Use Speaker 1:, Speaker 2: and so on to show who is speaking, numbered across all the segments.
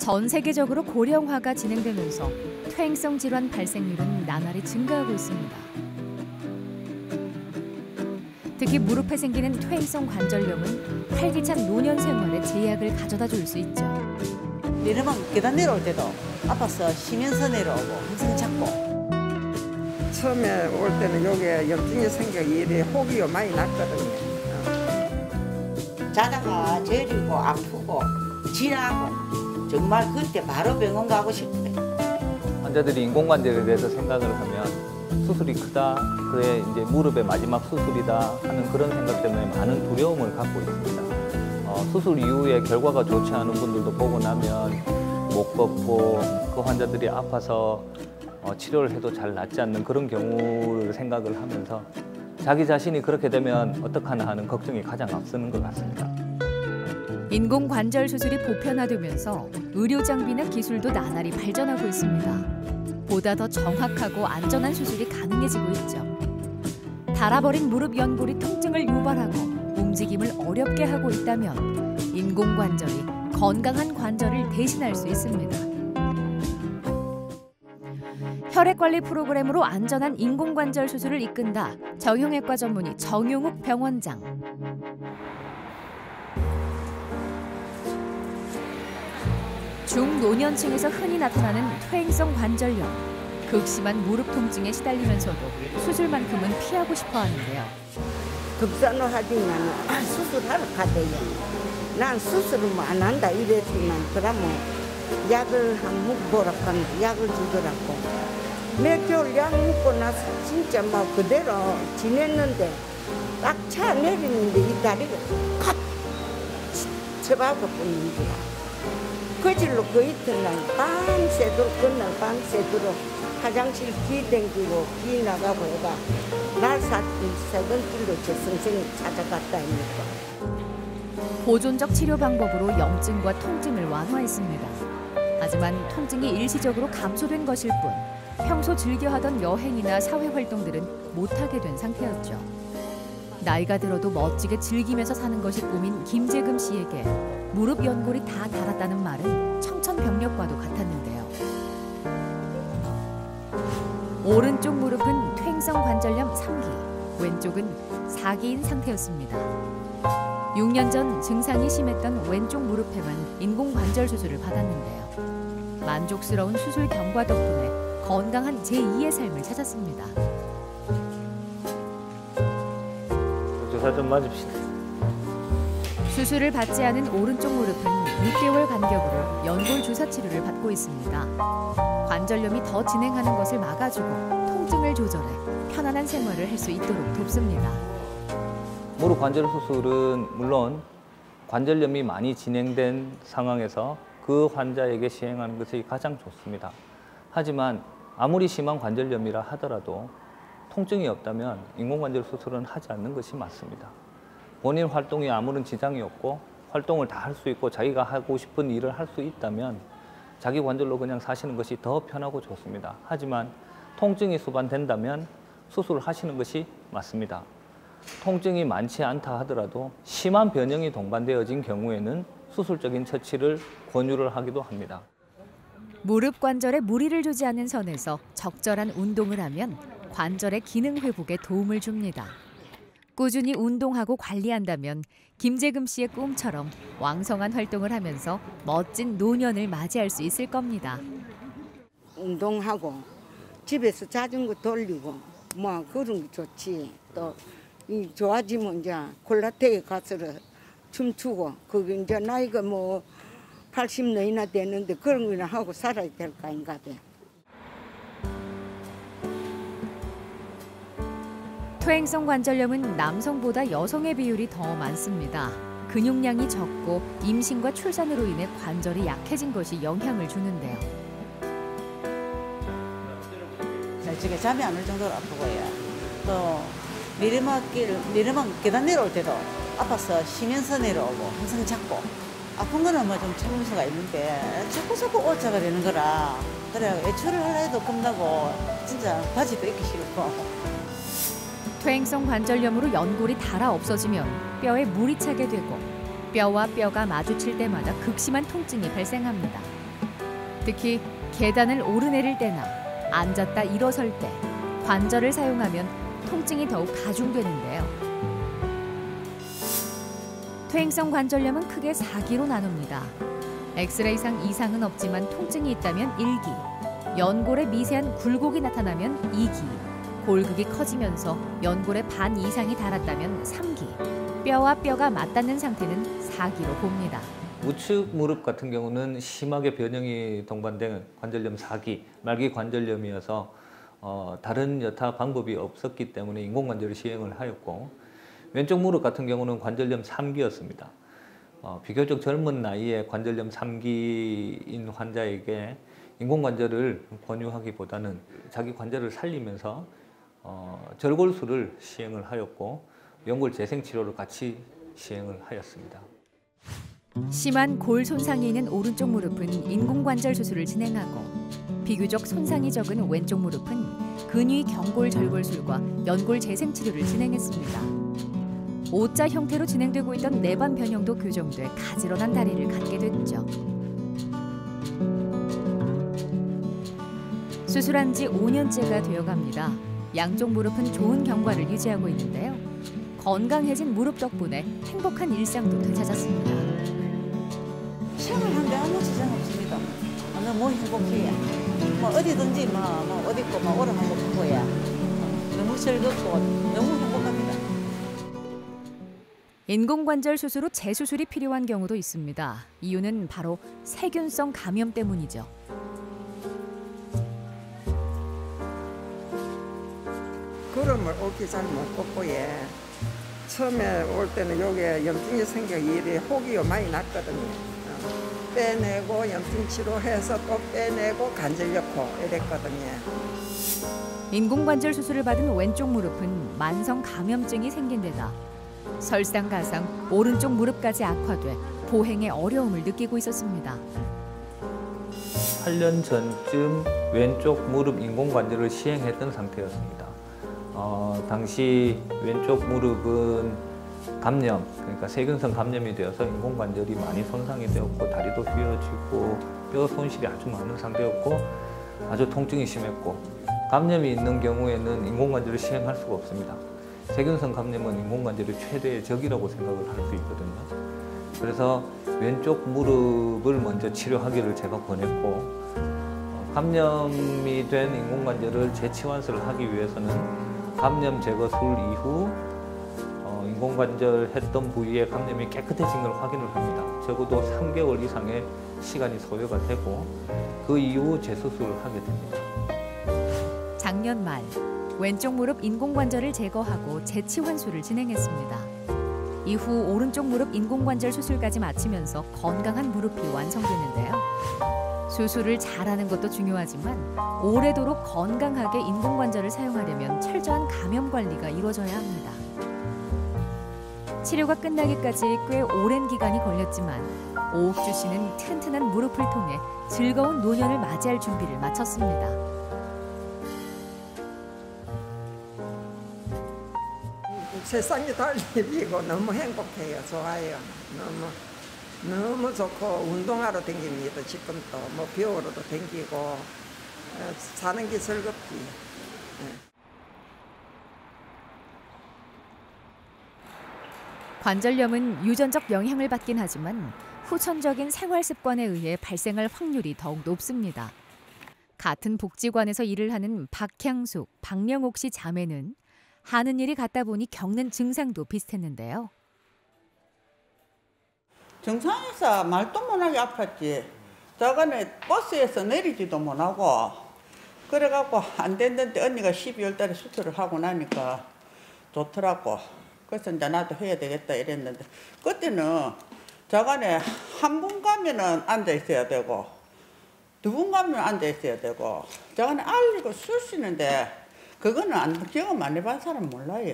Speaker 1: 전 세계적으로 고령화가 진행되면서 퇴행성 질환 발생률은 나날이 증가하고 있습니다. 특히 무릎에 생기는 퇴행성 관절염은 활기찬 노년 생활에 제약을 가져다 줄 수 있죠.
Speaker 2: 내려막 계단 내려올 때도 아파서 쉬면서 내려오고 항상 잡고.
Speaker 3: 처음에 올 때는 여기에 염증이 생겨 이래 혹이 많이 났거든요.
Speaker 2: 자다가 저리고 아프고 지나고 정말 그때 바로 병원 가고 싶대.
Speaker 4: 환자들이 인공관절에 대해서 생각을 하면 수술이 크다, 그래 이제 무릎의 마지막 수술이다 하는 그런 생각 때문에 많은 두려움을 갖고 있습니다. 수술 이후에 결과가 좋지 않은 분들도 보고 나면 못 걷고 그 환자들이 아파서 치료를 해도 잘 낫지 않는 그런 경우를 생각을 하면서 자기 자신이 그렇게 되면 어떡하나 하는 걱정이 가장 앞서는 것 같습니다.
Speaker 1: 인공관절 수술이 보편화되면서 의료 장비나 기술도 나날이 발전하고 있습니다. 보다 더 정확하고 안전한 수술이 가능해지고 있죠. 닳아버린 무릎 연골이 통증을 유발하고 움직임을 어렵게 하고 있다면 인공관절이 건강한 관절을 대신할 수 있습니다. 혈액관리 프로그램으로 안전한 인공관절 수술을 이끈다. 정형외과 전문의 정용욱 병원장. 중노년층에서 흔히 나타나는 퇴행성 관절염. 극심한 무릎 통증에 시달리면서도 수술만큼은 피하고 싶어 하는데요.
Speaker 3: 급산호하지만 수술하러 가대요. 난 수술을 안 한다 이랬지만 그러면 약을 한 묵보라고 하는데 약을 주더라고. 몇 개월 약 먹고 나서 진짜 뭐 그대로 지냈는데 딱 차 내리는데 이 다리가 팍 쳐박아 붙는 거야. 그 질로 그 이튿날 밤새도록 그날 밤새도록 화장실 기 댕기고 기 나가고 해가 날 새던 길로 제 선생님 찾아갔다 하니까.
Speaker 1: 보존적 치료 방법으로 염증과 통증을 완화했습니다. 하지만 통증이 일시적으로 감소된 것일 뿐 평소 즐겨하던 여행이나 사회활동들은 못하게 된 상태였죠. 나이가 들어도 멋지게 즐기면서 사는 것이 꿈인 김재금 씨에게 무릎 연골이 다 닳았다는 말은 청천벽력과도 같았는데요. 오른쪽 무릎은 퇴행성 관절염 3기, 왼쪽은 4기인 상태였습니다. 6년 전 증상이 심했던 왼쪽 무릎에만 인공관절 수술을 받았는데요. 만족스러운 수술 경과 덕분에 건강한 제2의 삶을 찾았습니다.
Speaker 4: 주사 좀 맞읍시다.
Speaker 1: 수술을 받지 않은 오른쪽 무릎은 6개월 간격으로 연골 주사 치료를 받고 있습니다. 관절염이 더 진행하는 것을 막아주고 통증을 조절해 편안한 생활을 할 수 있도록 돕습니다.
Speaker 4: 무릎 관절 수술은 물론 관절염이 많이 진행된 상황에서 그 환자에게 시행하는 것이 가장 좋습니다. 하지만 아무리 심한 관절염이라 하더라도 통증이 없다면 인공관절 수술은 하지 않는 것이 맞습니다. 본인 활동에 아무런 지장이 없고 활동을 다 할 수 있고 자기가 하고 싶은 일을 할 수 있다면 자기 관절로 그냥 사시는 것이 더 편하고 좋습니다. 하지만 통증이 수반된다면 수술을 하시는 것이 맞습니다. 통증이 많지 않다 하더라도 심한 변형이 동반되어진 경우에는 수술적인 처치를 권유를 하기도 합니다.
Speaker 1: 무릎 관절에 무리를 주지 않는 선에서 적절한 운동을 하면 관절의 기능 회복에 도움을 줍니다. 꾸준히 운동하고 관리한다면 김재금 씨의 꿈처럼 왕성한 활동을 하면서 멋진 노년을 맞이할 수 있을 겁니다.
Speaker 3: 운동하고 집에서 자전거 돌리고 뭐 그런 게 좋지. 또 이 좋아지면 이제 콜라텍에 가서 춤추고 그게 이제 나이가 뭐 80년이나 되는데 그런 거나 하고 살아야 될 거 아닌가 봐.
Speaker 1: 퇴행성 관절염은 남성보다 여성의 비율이 더 많습니다. 근육량이 적고 임신과 출산으로 인해 관절이 약해진 것이 영향을 주는데요.
Speaker 2: 지금 잠이 안 올 정도로 아프고요. 또 내리막 계단 내려올 때도 아파서 쉬면서 내려오고 항상 잡고. 아픈 거는 뭐 좀 참을 수가 있는데 자꾸 오차가 되는 거라. 그래 외출을 하려 해도 겁나고 진짜 바지도 입기 싫고.
Speaker 1: 퇴행성 관절염으로 연골이 닳아 없어지면 뼈에 물이 차게 되고 뼈와 뼈가 마주칠 때마다 극심한 통증이 발생합니다. 특히 계단을 오르내릴 때나 앉았다 일어설 때 관절을 사용하면 통증이 더욱 가중되는데요. 퇴행성 관절염은 크게 4기로 나눕니다. 엑스레이상 이상은 없지만 통증이 있다면 1기, 연골에 미세한 굴곡이 나타나면 2기, 골극이 커지면서 연골의 반 이상이 닳았다면 3기, 뼈와 뼈가 맞닿는 상태는 4기로 봅니다.
Speaker 4: 우측 무릎 같은 경우는 심하게 변형이 동반된 관절염 4기, 말기 관절염이어서 다른 여타 방법이 없었기 때문에 인공관절을 시행을 하였고, 왼쪽 무릎 같은 경우는 관절염 3기였습니다. 비교적 젊은 나이에 관절염 3기인 환자에게 인공관절을 권유하기보다는 자기 관절을 살리면서 절골술을 시행을 하였고, 연골 재생 치료를 같이 시행을 하였습니다.
Speaker 1: 심한 골 손상이 있는 오른쪽 무릎은 인공관절 수술을 진행하고, 비교적 손상이 적은 왼쪽 무릎은 근위 경골 절골술과 연골 재생 치료를 진행했습니다. O자 형태로 진행되고 있던 내반 변형도 교정돼 가지런한 다리를 갖게 됐죠. 수술한 지 5년째가 되어갑니다. 양쪽 무릎은 좋은 경과를 유지하고 있는데요. 건강해진 무릎 덕분에 행복한 일상도 되찾았습니다.
Speaker 2: 생활하는데 아무 지장 없습니다. 너무 행복해요. 뭐 어디든지 뭐 어디 있고 뭐 오래 하고 싶고요. 너무 즐겁고 너무 행복합니다.
Speaker 1: 인공관절 수술 후 재수술이 필요한 경우도 있습니다. 이유는 바로 세균성 감염 때문이죠.
Speaker 3: 구름을 오기 잘 못 걷고 처음에 올 때는 여기에 염증이 생겨 이리 혹이 많이 났거든요. 빼내고 염증 치료해서 또 빼내고 관절 넣고 이랬거든요.
Speaker 1: 인공관절 수술을 받은 왼쪽 무릎은 만성 감염증이 생긴 데다 설상가상 오른쪽 무릎까지 악화돼 보행에 어려움을 느끼고 있었습니다.
Speaker 4: 8년 전쯤 왼쪽 무릎 인공관절을 시행했던 상태였습니다. 당시 왼쪽 무릎은 감염, 그러니까 세균성 감염이 되어서 인공관절이 많이 손상이 되었고 다리도 휘어지고 뼈 손실이 아주 많은 상태였고 아주 통증이 심했고, 감염이 있는 경우에는 인공관절을 시행할 수가 없습니다. 세균성 감염은 인공관절의 최대의 적이라고 생각을 할 수 있거든요. 그래서 왼쪽 무릎을 먼저 치료하기를 제가 권했고, 감염이 된 인공관절을 재치환술을 하기 위해서는 감염 제거술 이후 인공관절 했던 부위에 감염이 깨끗해진 걸 확인을 합니다. 적어도 3개월 이상의 시간이 소요가 되고 그 이후 재수술을 하게 됩니다.
Speaker 1: 작년 말 왼쪽 무릎 인공관절을 제거하고 재치환술을 진행했습니다. 이후 오른쪽 무릎 인공관절 수술까지 마치면서 건강한 무릎이 완성됐는데요. 수술을 잘하는 것도 중요하지만 오래도록 건강하게 인공관절을 사용하려면 철저한 감염 관리가 이루어져야 합니다. 치료가 끝나기까지 꽤 오랜 기간이 걸렸지만 오옥주 씨는 튼튼한 무릎을 통해 즐거운 노년을 맞이할 준비를 마쳤습니다.
Speaker 3: 세상이 달 일이고 너무 행복해요. 좋아요. 너무 좋고 운동하러 다닙니다. 지금도 뭐 비오러도 다니고 사는 게 즐겁지.
Speaker 1: 관절염은 유전적 영향을 받긴 하지만 후천적인 생활 습관에 의해 발생할 확률이 더욱 높습니다. 같은 복지관에서 일을 하는 박향숙, 박영옥 씨 자매는 하는 일이 같다 보니 겪는 증상도 비슷했는데요.
Speaker 2: 정상에서 말도 못하게 아팠지. 저간에 버스에서 내리지도 못하고 그래갖고 안 됐는데 언니가 12월 달에 수술을 하고 나니까 좋더라고. 그래서 이제 나도 해야 되겠다 이랬는데, 그때는 저간에 한 분 가면은 앉아 있어야 되고 2분 가면 앉아 있어야 되고 저간에 알리고 술 쉬는데 그거는 경험 안 해본 사람 몰라요.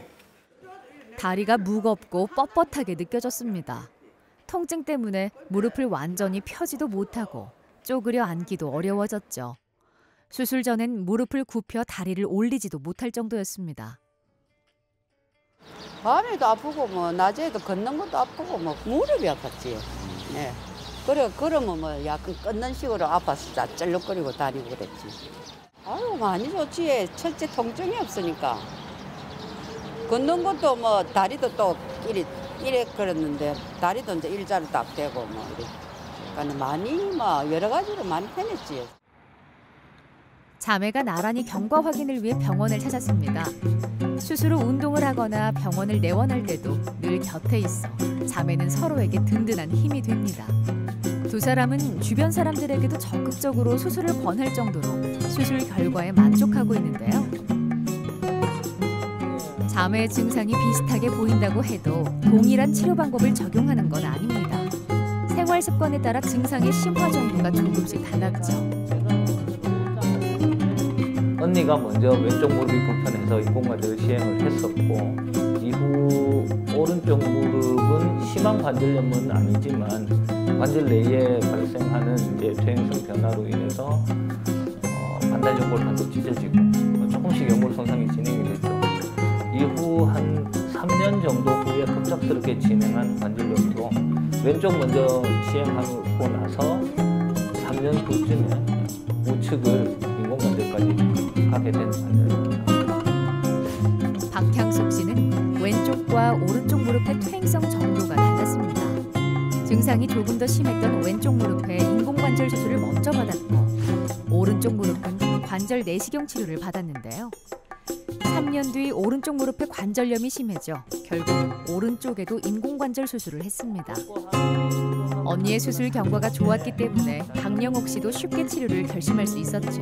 Speaker 1: 다리가 무겁고 뻣뻣하게 느껴졌습니다. 통증 때문에 무릎을 완전히 펴지도 못하고 쪼그려 앉기도 어려워졌죠. 수술 전엔 무릎을 굽혀 다리를 올리지도 못할 정도였습니다.
Speaker 5: 밤에도 아프고 뭐 낮에도 걷는 것도 아프고 뭐 무릎이 아팠지. 네. 그래, 그러면 뭐 약간 끊는 식으로 아파서 짤짤룩거리고 다니고 그랬지. 아유, 많이 좋지. 첫째 통증이 없으니까. 걷는 것도 뭐 다리도 또 이래 걸었는데 다리도 이제 일자로 딱 되고 뭐 이래. 그러니까 많이 뭐 여러 가지로 많이 편했지.
Speaker 1: 자매가 나란히 경과 확인을 위해 병원을 찾았습니다. 수술 후 운동을 하거나 병원을 내원할 때도 늘 곁에 있어 자매는 서로에게 든든한 힘이 됩니다. 두 사람은 주변 사람들에게도 적극적으로 수술을 권할 정도로 수술 결과에 만족하고 있는데요. 자매의 증상이 비슷하게 보인다고 해도 동일한 치료 방법을 적용하는 건 아닙니다. 생활 습관에 따라 증상의 심화 정도가 조금씩 달랐죠.
Speaker 4: 언니가 먼저 왼쪽 무릎이 불편해서 인공관절을 시행을 했었고, 이후 오른쪽 무릎은 심한 관절염은 아니지만 관절 내에 발생하는 이제 퇴행성 변화로 인해서 반달 연골판도 찢어지고 조금씩 연골 손상이 진행이 됐죠. 이후 한 3년 정도 후에 급작스럽게 진행한 관절염도 왼쪽 먼저 시행하고 나서 3년 후쯤에 우측을 인공관절까지 가게 된 관절염입니다.
Speaker 1: 박향숙 씨는 왼쪽과 오른쪽 무릎의 퇴행성 정도가 달랐습니다. 증상이 조금 더 심했던 왼쪽 무릎에 인공관절 수술을 먼저 받았고, 오른쪽 무릎은 관절 내시경 치료를 받았는데요. 3년 뒤 오른쪽 무릎에 관절염이 심해져 결국 오른쪽에도 인공관절 수술을 했습니다. 언니의 수술 경과가 좋았기 때문에 박영옥 씨도 쉽게 치료를 결심할 수 있었죠.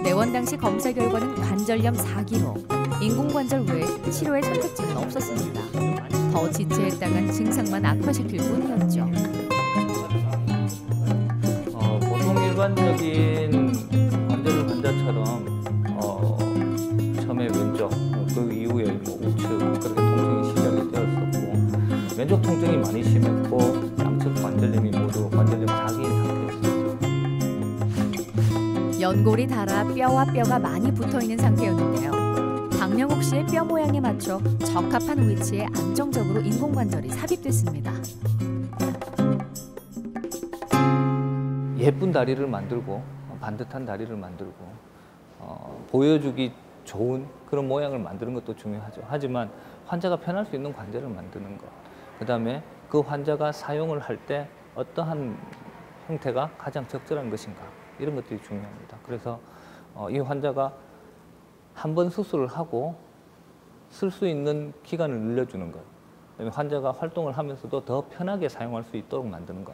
Speaker 1: 내원 당시 검사 결과는 관절염 4기로 인공관절 외에 치료의 선택지는 없었습니다. 더 지체에 따른 증상만 악화시킬 뿐이었죠.
Speaker 4: 보통 일반적인 관절 환자처럼 처음에 왼쪽, 그 이후에 뭐 우측 그렇게 통증이 시작이 되었었고, 왼쪽 통증이 많이 심했고 양측 관절염이 모두 관절염 4기인 상태였습니다.
Speaker 1: 연골이 닳아 뼈와 뼈가 많이 붙어있는 상태였는데요. 박영옥 씨의 뼈 모양에 맞춰 적합한 위치에 안정적으로 인공관절이 삽입됐습니다.
Speaker 4: 예쁜 다리를 만들고 반듯한 다리를 만들고 보여주기 좋은 그런 모양을 만드는 것도 중요하죠. 하지만 환자가 편할 수 있는 관절을 만드는 것, 그다음에 그 환자가 사용을 할 때 어떠한 형태가 가장 적절한 것인가, 이런 것들이 중요합니다. 그래서 이 환자가 한 번 수술을 하고 쓸 수 있는 기간을 늘려주는 것, 그다음에 환자가 활동을 하면서도 더 편하게 사용할 수 있도록 만드는 것,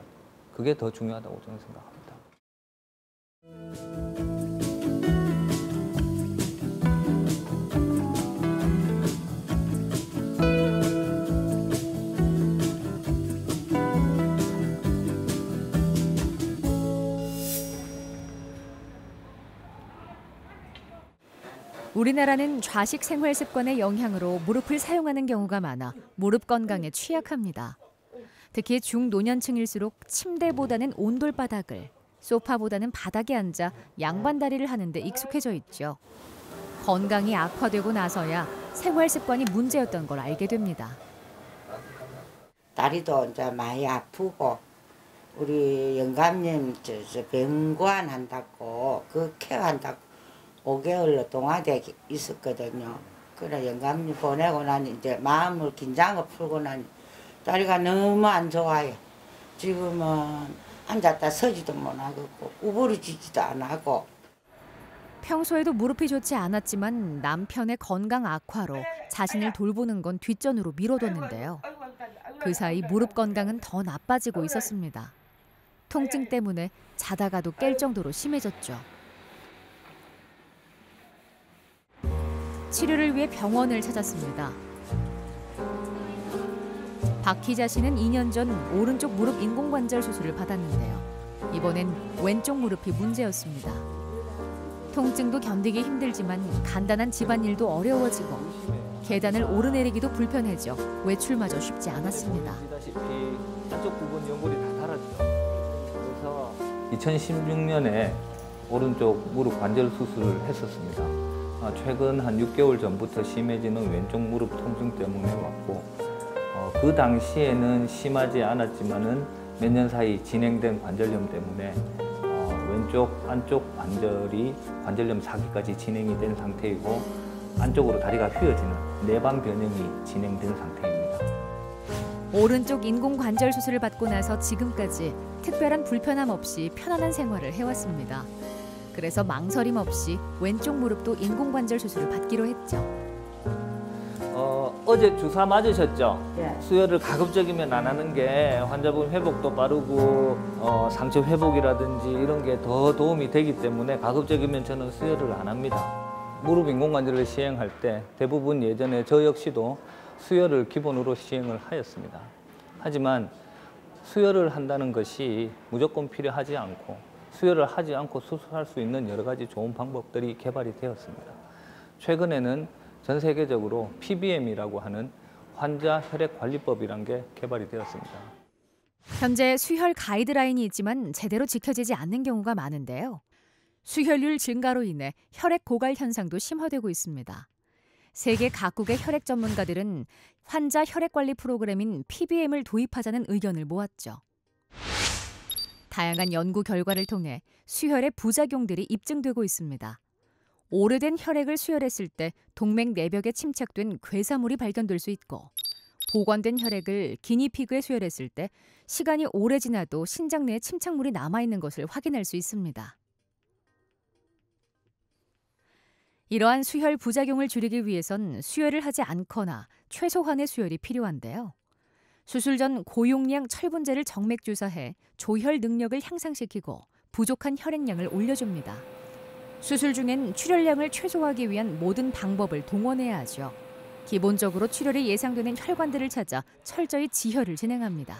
Speaker 4: 그게 더 중요하다고 저는 생각합니다.
Speaker 1: 우리나라는 좌식 생활 습관의 영향으로 무릎을 사용하는 경우가 많아 무릎 건강에 취약합니다. 특히 중노년층일수록 침대보다는 온돌바닥을, 소파보다는 바닥에 앉아 양반다리를 하는 데 익숙해져 있죠. 건강이 악화되고 나서야 생활 습관이 문제였던 걸 알게 됩니다.
Speaker 3: 다리도 이제 많이 아프고, 우리 영감님 병관 한다고, 그 케어한다고 5개월로 동화되어 있었거든요. 그래 영감님 보내고 나니 이제 마음을 긴장을 풀고 나니 다리가 너무 안 좋아요. 지금은 앉았다 서지도 못하고 우부러지지도 안 하고.
Speaker 1: 평소에도 무릎이 좋지 않았지만 남편의 건강 악화로 자신을 돌보는 건 뒷전으로 미뤄뒀는데요. 그 사이 무릎 건강은 더 나빠지고 있었습니다. 통증 때문에 자다가도 깰 정도로 심해졌죠. 치료를 위해 병원을 찾았습니다. 박희자 씨는 2년 전 오른쪽 무릎 인공관절 수술을 받았는데요. 이번엔 왼쪽 무릎이 문제였습니다. 통증도 견디기 힘들지만 간단한 집안일도 어려워지고 계단을 오르내리기도 불편해져 외출마저 쉽지 않았습니다.
Speaker 4: 보시다시피 한쪽 부분 연골이 다 닳았죠. 그래서 2016년에 오른쪽 무릎 관절 수술을 했었습니다. 최근 한 6개월 전부터 심해지는 왼쪽 무릎 통증 때문에 왔고, 그 당시에는 심하지 않았지만은 몇 년 사이 진행된 관절염 때문에 왼쪽 안쪽 관절이 관절염 사기까지 진행이 된 상태이고 안쪽으로 다리가 휘어지는 내반 변형이 진행된 상태입니다.
Speaker 1: 오른쪽 인공관절 수술을 받고 나서 지금까지 특별한 불편함 없이 편안한 생활을 해왔습니다. 그래서 망설임 없이 왼쪽 무릎도 인공관절 수술을 받기로 했죠.
Speaker 4: 어제 주사 맞으셨죠?
Speaker 2: 예.
Speaker 4: 수혈을 가급적이면 안 하는 게 환자분 회복도 빠르고 상처 회복이라든지 이런 게 더 도움이 되기 때문에 가급적이면 저는 수혈을 안 합니다. 무릎 인공관절을 시행할 때 대부분 예전에 저 역시도 수혈을 기본으로 시행을 하였습니다. 하지만 수혈을 한다는 것이 무조건 필요하지 않고 수혈을 하지 않고 수술할 수 있는 여러 가지 좋은 방법들이 개발이 되었습니다. 최근에는 전 세계적으로 PBM이라고 하는 환자 혈액 관리법이란 게 개발이 되었습니다.
Speaker 1: 현재 수혈 가이드라인이 있지만 제대로 지켜지지 않는 경우가 많은데요. 수혈률 증가로 인해 혈액 고갈 현상도 심화되고 있습니다. 세계 각국의 혈액 전문가들은 환자 혈액 관리 프로그램인 PBM을 도입하자는 의견을 모았죠. 다양한 연구 결과를 통해 수혈의 부작용들이 입증되고 있습니다. 오래된 혈액을 수혈했을 때 동맥 내벽에 침착된 괴사물이 발견될 수 있고 보관된 혈액을 기니피그에 수혈했을 때 시간이 오래 지나도 신장 내에 침착물이 남아있는 것을 확인할 수 있습니다. 이러한 수혈 부작용을 줄이기 위해선 수혈을 하지 않거나 최소한의 수혈이 필요한데요. 수술 전 고용량 철분제를 정맥 주사해 조혈 능력을 향상시키고 부족한 혈액량을 올려줍니다. 수술 중엔 출혈량을 최소화하기 위한 모든 방법을 동원해야 하죠. 기본적으로 출혈이 예상되는 혈관들을 찾아 철저히 지혈을 진행합니다.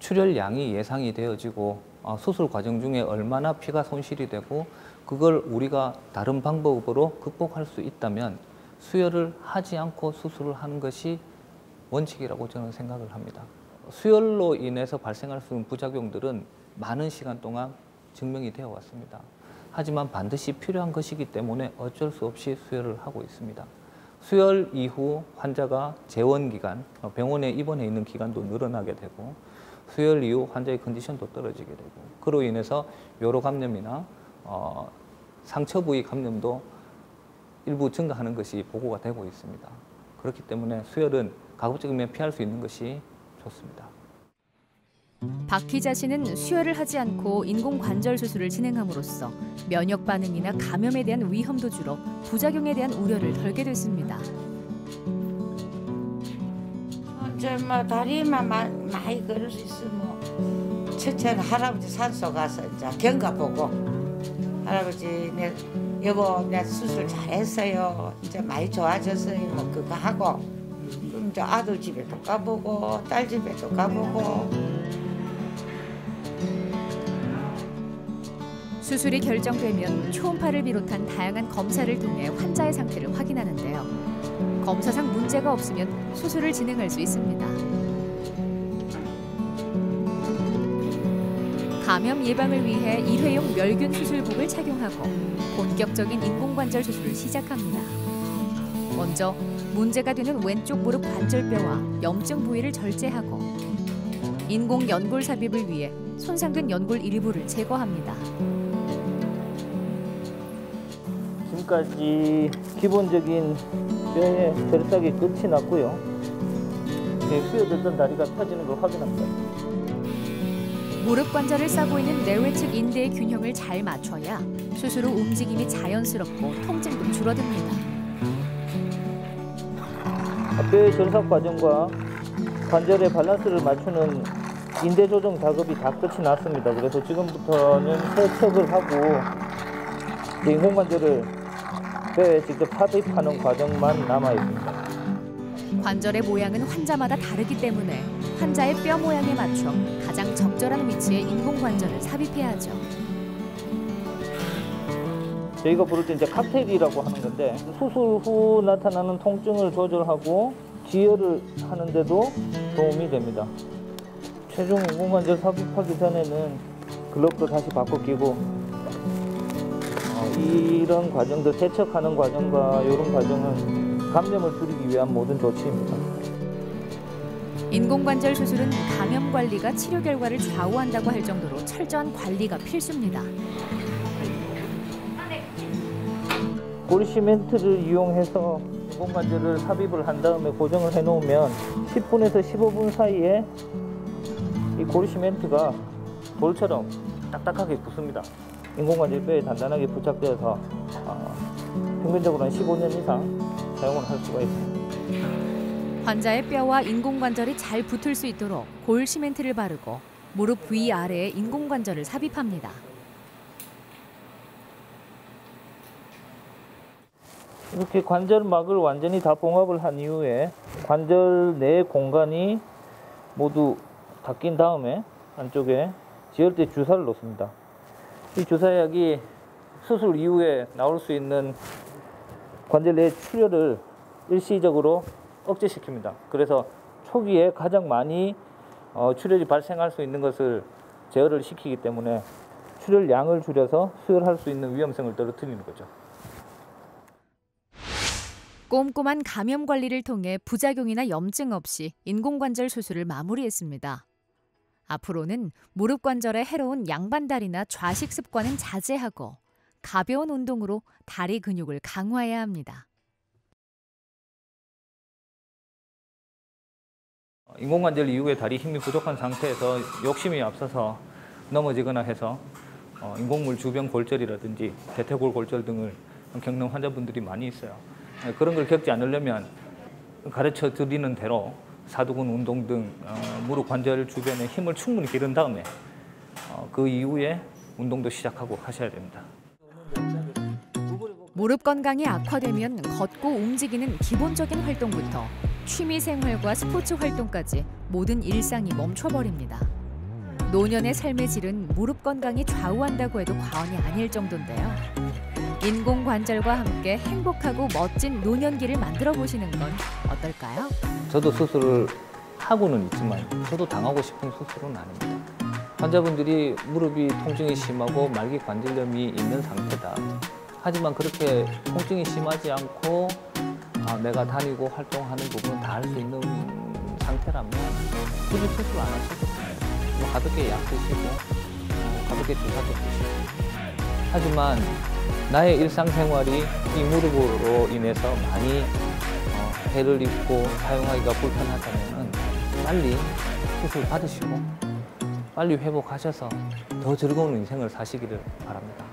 Speaker 4: 출혈량이 예상이 되어지고 수술 과정 중에 얼마나 피가 손실이 되고 그걸 우리가 다른 방법으로 극복할 수 있다면 수혈을 하지 않고 수술을 하는 것이 원칙이라고 저는 생각을 합니다. 수혈로 인해서 발생할 수 있는 부작용들은 많은 시간 동안 증명이 되어 왔습니다. 하지만 반드시 필요한 것이기 때문에 어쩔 수 없이 수혈을 하고 있습니다. 수혈 이후 환자가 재원 기간, 병원에 입원해 있는 기간도 늘어나게 되고 수혈 이후 환자의 컨디션도 떨어지게 되고 그로 인해서 요로 감염이나 상처 부위 감염도 일부 증가하는 것이 보고가 되고 있습니다. 그렇기 때문에 수혈은 가급적이면 피할 수 있는 것이 좋습니다.
Speaker 1: 박 기자 씨는 수혈을 하지 않고 인공관절 수술을 진행함으로써 면역 반응이나 감염에 대한 위험도 줄어 부작용에 대한 우려를 덜게 됐습니다.
Speaker 3: 뭐 다리만 많이 걸을 수 있으면 첫째는 할아버지 산소 가서 이제 경과 보고 할아버지 여보 내 수술 잘했어요. 이제 많이 좋아졌어요. 뭐 그거 하고 그럼 이제 아들 집에도 가보고 딸 집에도 가보고.
Speaker 1: 수술이 결정되면 초음파를 비롯한 다양한 검사를 통해 환자의 상태를 확인하는데요. 검사상 문제가 없으면 수술을 진행할 수 있습니다. 감염 예방을 위해 일회용 멸균 수술복을 착용하고 본격적인 인공관절 수술을 시작합니다. 먼저 문제가 되는 왼쪽 무릎 관절뼈와 염증 부위를 절제하고 인공 연골 삽입을 위해 손상된 연골 일부를 제거합니다.
Speaker 4: 지금까지 기본적인 뼈의 결삭이 끝이 났고요. 휘어졌던 다리가 펴지는 걸 확인합니다.
Speaker 1: 무릎 관절을 싸고 있는 내외측 인대의 균형을 잘 맞춰야 수술 후 움직임이 자연스럽고 통증도 줄어듭니다.
Speaker 6: 뼈의 결삭 과정과 관절의 밸런스를 맞추는 인대 조정 작업이 다 끝이 났습니다. 그래서 지금부터는 세척을 하고 인공관절을 뼈에 직접 삽입하는 과정만 남아 있습니다.
Speaker 1: 관절의 모양은 환자마다 다르기 때문에 환자의 뼈 모양에 맞춰 가장 적절한 위치에 인공관절을 삽입해야 하죠.
Speaker 6: 저희가 부를 때 이제 칵테일이라고 하는 건데 수술 후 나타나는 통증을 조절하고 지혈을 하는데도 도움이 됩니다. 최종 인공관절 삽입하기 전에는 글럽도 다시 바꿔 끼고 이런 과정들 세척하는 과정과 이런 과정은 감염을 줄이기 위한 모든 조치입니다.
Speaker 1: 인공관절 수술은 감염 관리가 치료 결과를 좌우한다고 할 정도로 철저한 관리가 필수입니다.
Speaker 6: 고리 시멘트를 이용해서 인공관절을 삽입을 한 다음에 고정을 해놓으면 10분에서 15분 사이에 이 고리 시멘트가 돌처럼 딱딱하게 붙습니다. 인공관절 뼈에 단단하게 부착되어서 평균적으로 한 15년 이상 사용을 할 수가 있습니다.
Speaker 1: 환자의 뼈와 인공관절이 잘 붙을 수 있도록 골 시멘트를 바르고 무릎 위아래에 인공관절을 삽입합니다.
Speaker 6: 이렇게 관절막을 완전히 다 봉합을 한 이후에 관절 내 공간이 모두 닦인 다음에 안쪽에 지혈대 주사를 놓습니다. 이 주사약이 수술 이후에 나올 수 있는 관절 내 출혈을 일시적으로 억제시킵니다. 그래서 초기에 가장 많이 출혈이 발생할 수 있는 것을 제어를 시키기 때문에 출혈량을 줄여서 수혈할 수 있는 위험성을 떨어뜨리는 거죠.
Speaker 1: 꼼꼼한 감염 관리를 통해 부작용이나 염증 없이 인공관절 수술을 마무리했습니다. 앞으로는 무릎 관절에 해로운 양반다리나 좌식 습관은 자제하고 가벼운 운동으로 다리 근육을 강화해야 합니다.
Speaker 4: 인공관절 이후에 다리 힘이 부족한 상태에서 욕심이 앞서서 넘어지거나 해서 인공물 주변 골절이라든지 대퇴골 골절 등을 겪는 환자분들이 많이 있어요. 그런 걸 겪지 않으려면 가르쳐 드리는 대로 사두근 운동 등 무릎 관절 주변에 힘을 충분히 기른 다음에 그 이후에 운동도 시작하고 하셔야 됩니다.
Speaker 1: 무릎 건강이 악화되면 걷고 움직이는 기본적인 활동부터 취미 생활과 스포츠 활동까지 모든 일상이 멈춰버립니다. 노년의 삶의 질은 무릎 건강이 좌우한다고 해도 과언이 아닐 정도인데요. 인공관절과 함께 행복하고 멋진 노년기를 만들어 보시는 건 어떨까요?
Speaker 4: 저도 수술을 하고는 있지만 저도 당하고 싶은 수술은 아닙니다. 환자분들이 무릎이 통증이 심하고 말기 관절염이 있는 상태다. 하지만 그렇게 통증이 심하지 않고 내가 다니고 활동하는 부분은 다 할 수 있는 상태라면 굳이 수술 안 하셔도 돼요. 가볍게 약 드시고 가볍게 주사도 드시고. 하지만 나의 일상생활이 이 무릎으로 인해서 많이 해를 입고 사용하기가 불편하다면 빨리 수술 받으시고 빨리 회복하셔서 더 즐거운 인생을 사시기를 바랍니다.